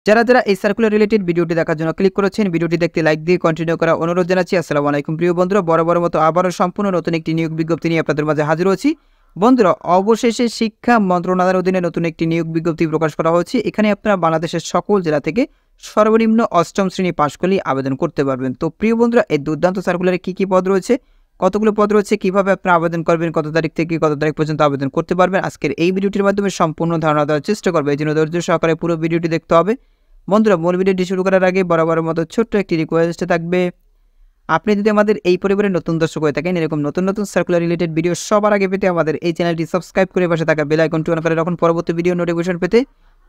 যারা এই circular related ভিডিওটি দেখার জন্য ক্লিক করেছেন, ভিডিওটি দেখতে লাইক দিয়ে কন্টিনিউ করা অনুরোধ জানাচ্ছি। আসসালামু আলাইকুম প্রিয় বন্ধুরা, বরাবর মতো আবারও সম্পূর্ণ নতুন একটি নিয়োগ বিজ্ঞপ্তি নিয়ে আপনাদের মাঝে হাজির হয়েছি। বন্ধুরা, অবশেষে শিক্ষা মন্ত্রণালয়ের অধীনে নতুন একটি নিয়োগ বিজ্ঞপ্তি প্রকাশ করা হয়েছে। এখানে আপনারা বাংলাদেশের সকল জেলা থেকে সর্বনিম্ন অষ্টম শ্রেণী পাশ করলেই আবেদন করতে পারবেন। তো প্রিয় বন্ধুরা, এই দুর্দান্ত সার্কুলারে কি পদ রয়েছে, কতগুলো পদ রয়েছে, কিভাবে আপনারা আবেদন করবেন, কত তারিখ থেকে কত তারিখ পর্যন্ত আবেদন করতে পারবেন, আজকের এই ভিডিওটির মাধ্যমে সম্পূর্ণ ধারণা দেওয়ার চেষ্টা করবে। এই জন্য ধৈর্য সহকারে পুরো ভিডিওটি দেখতে হবে। বন্ধুরা, মূল ভিডিওটি শুরু করার আগে বরাবরের মতো ছোট্ট একটি রিকোয়েস্ট থাকবে, আপনি যদি আমাদের এই পরিবারের নতুন দর্শক হয়ে থাকেন, এরকম নতুন নতুন সার্কুলার রিলেটেড ভিডিও সবার আগে পেতে আমাদের এই চ্যানেলটি সাবস্ক্রাইব করে পাশে থাকা বেল আইকনটি অন করে রাখুন পরবর্তী ভিডিও নোটিফিকেশন পেতে।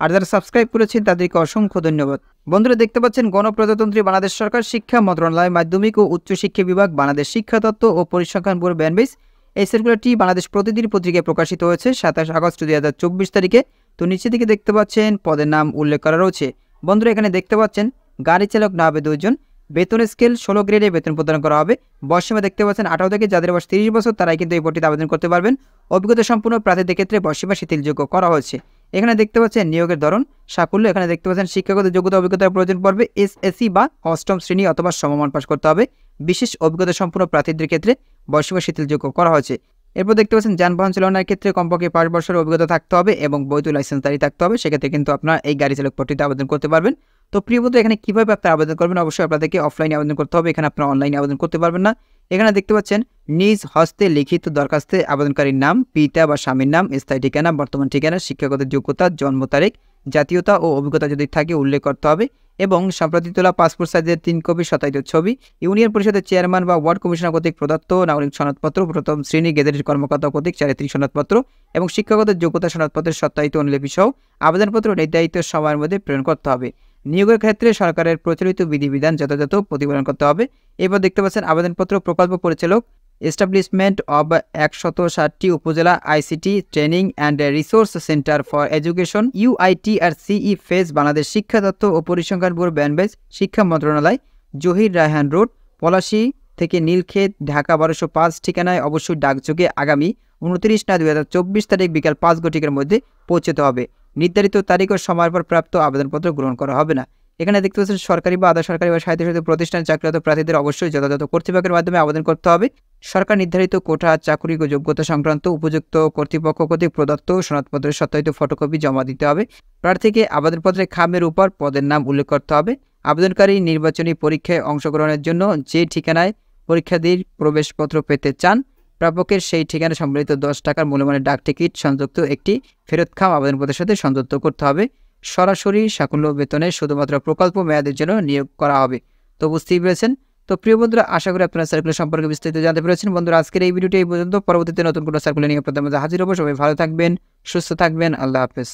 আর যারা সাবস্ক্রাইব করেছেন তাদেরকে অসংখ্য ধন্যবাদ। বন্ধুরা, দেখতে পাচ্ছেন গণপ্রজাতন্ত্রী বাংলাদেশ সরকার শিক্ষা মন্ত্রণালয়, মাধ্যমিক ও উচ্চ শিক্ষা বিভাগ, বাংলাদেশ শিক্ষা তত্ত্ব ও পরিসংখ্যান ব্যুরো ব্যানবেস। এই সার্কুলারটি বাংলাদেশ প্রতিদিন পত্রিকায় প্রকাশিত হয়েছে 27 আগস্ট 2024 তারিখে। তো নিচে দিকে দেখতে পাচ্ছেন পদের নাম উল্লেখ করা রয়েছে। বন্ধুরা, এখানে দেখতে পাচ্ছেন গাড়ি চালক না হবে 2 জন, বেতন স্কেল 16 গ্রেডে বেতন প্রদান করা হবে। বয়সীমা দেখতে পাচ্ছেন 18 থেকে, যাদের বয়স 30 বছর তারাই কিন্তু এই পদটিতে আবেদন করতে পারবেন। অভিজ্ঞতা সম্পূর্ণ প্রার্থীদের ক্ষেত্রে বয়সীমা শিথিলযোগ্য করা হয়েছে। এখানে দেখতে পাচ্ছেন নিয়োগের ধরন সাফল্য। এখানে দেখতে পাচ্ছেন শিক্ষাগত যোগ্যতা অভিজ্ঞতার প্রয়োজন পড়বে এসএসসি বা অষ্টম শ্রেণী অথবা সমমান পাশ করতে হবে। বিশেষ অভিজ্ঞতা সম্পূর্ণ প্রার্থীদের ক্ষেত্রে বয়সীমা শিথিলযোগ্য করা হয়েছে। এরপর দেখতে পাচ্ছেন যানবাহন চালানোর ক্ষেত্রে কমপক্ষে 5 বছরের অভিজ্ঞতা থাকতে হবে এবং বৈধ লাইসেন্সধারী থাকতে হবে। সেক্ষেত্রে কিন্তু আপনারা এই গাড়ি চালক পদটিতে আবেদন করতে পারবেন। তো প্রিয় বন্ধু, এখানে কিভাবে আপনারা আবেদন করবেন, অবশ্যই আপনাদেরকে অফলাইনে আবেদন করতে হবে। এখানে আপনারা অনলাইনে আবেদন করতে পারবেন না। এখানে দেখতে পাচ্ছেন নিজ হস্তে লিখিত দরখাস্তে আবেদনকারীর নাম, পিতা বা স্বামীর নাম, স্থায়ী ঠিকানা, বর্তমান ঠিকানা, শিক্ষাগত যোগ্যতা, জন্ম তারিখ, জাতীয়তা ও অভিজ্ঞতা যদি থাকে উল্লেখ করতে হবে এবং সম্প্রতি তোলা পাসপোর্ট সাইজের 3 কপি সত্যায়িত ছবি, ইউনিয়ন পরিষদের চেয়ারম্যান বা ওয়ার্ড কমিশনার কর্তৃক প্রদত্ত নাগরিক সনদপত্র, প্রথম শ্রেণী গেজেটেড কর্মকর্তা কর্তৃক চারিত্রিক সনদপত্র এবং শিক্ষাগত যোগ্যতা সনদপত্রের সত্যায়িত অনুলিপি সহ আবেদনপত্র নির্ধারিত সময়ের মধ্যে প্রেরণ করতে হবে। নিয়োগের ক্ষেত্রে সরকারের প্রচলিত বিধিবিধান যথাযথ প্রতিপালন করতে হবে। এরপর দেখতে পাচ্ছেন আবেদনপত্র প্রকল্প পরিচালক, এস্টাবলিশমেন্ট অব 160টি উপজেলা ICT training and resource centre for education UITRCE phase, Bangladesh শিক্ষা তত্ত্ব ও পরিসংখ্যান ব্যুরো ব্যানবেস, শিক্ষা মন্ত্রণালয়, জহির রায়হান রোড, পলাশী থেকে নীলক্ষেত, ঢাকা 1205 ঠিকানায় অবশ্যই ডাকযোগে আগামী 29/9/2024 তারিখ বিকাল 5 ঘটিকার মধ্যে পৌঁছতে হবে। নির্ধারিত তারিখ ও সময়ের পর প্রাপ্ত আবেদনপত্র গ্রহণ করা হবে না। এখানে দেখতে পাচ্ছেন সরকারি বা আধা সরকারি বা স্বায়ত্তশাসিত প্রতিষ্ঠান চাকরিরত প্রার্থীদের অবশ্যই যথাযথ কর্তৃপক্ষের মাধ্যমে আবেদন করতে হবে। সরকার নির্ধারিত কোটা, চাকরি ও যোগ্যতা সংক্রান্ত উপযুক্ত কর্তৃপক্ষ কর্তৃক প্রদত্ত সনদপত্রের সত্যায়িত ফটোকপি জমা দিতে হবে। প্রার্থীকে আবেদনপত্রের খামের উপর পদের নাম উল্লেখ করতে হবে। আবেদনকারী নির্বাচনী পরীক্ষায় অংশগ্রহণের জন্য যে ঠিকানায় পরীক্ষার্থীর প্রবেশপত্র পেতে চান, প্রাপকের সেই ঠিকানা সম্বলিত 10 টাকার মূল্যমানের ডাক টিকিট সংযুক্ত একটি ফেরত খাম আবেদনপত্রের সাথে সংযুক্ত করতে হবে। সরাসরি সাকুল্য বেতনে শুধুমাত্র প্রকল্প মেয়াদের জন্য নিয়োগ করা হবে। তো বুঝতেই পেরেছেন। তো প্রিয় বন্ধুরা, আশা করি আপনারা সার্কুলার সম্পর্কে বিস্তারিত জানতে পেরেছেন। বন্ধুরা, আজকের এই ভিডিওটি এই পর্যন্ত। পরবর্তীতে নতুন কোনো সার্কুলার নিয়ে আপনাদের মধ্যে হাজির হবো। সবাই ভালো থাকবেন, সুস্থ থাকবেন। আল্লাহ হাফেজ।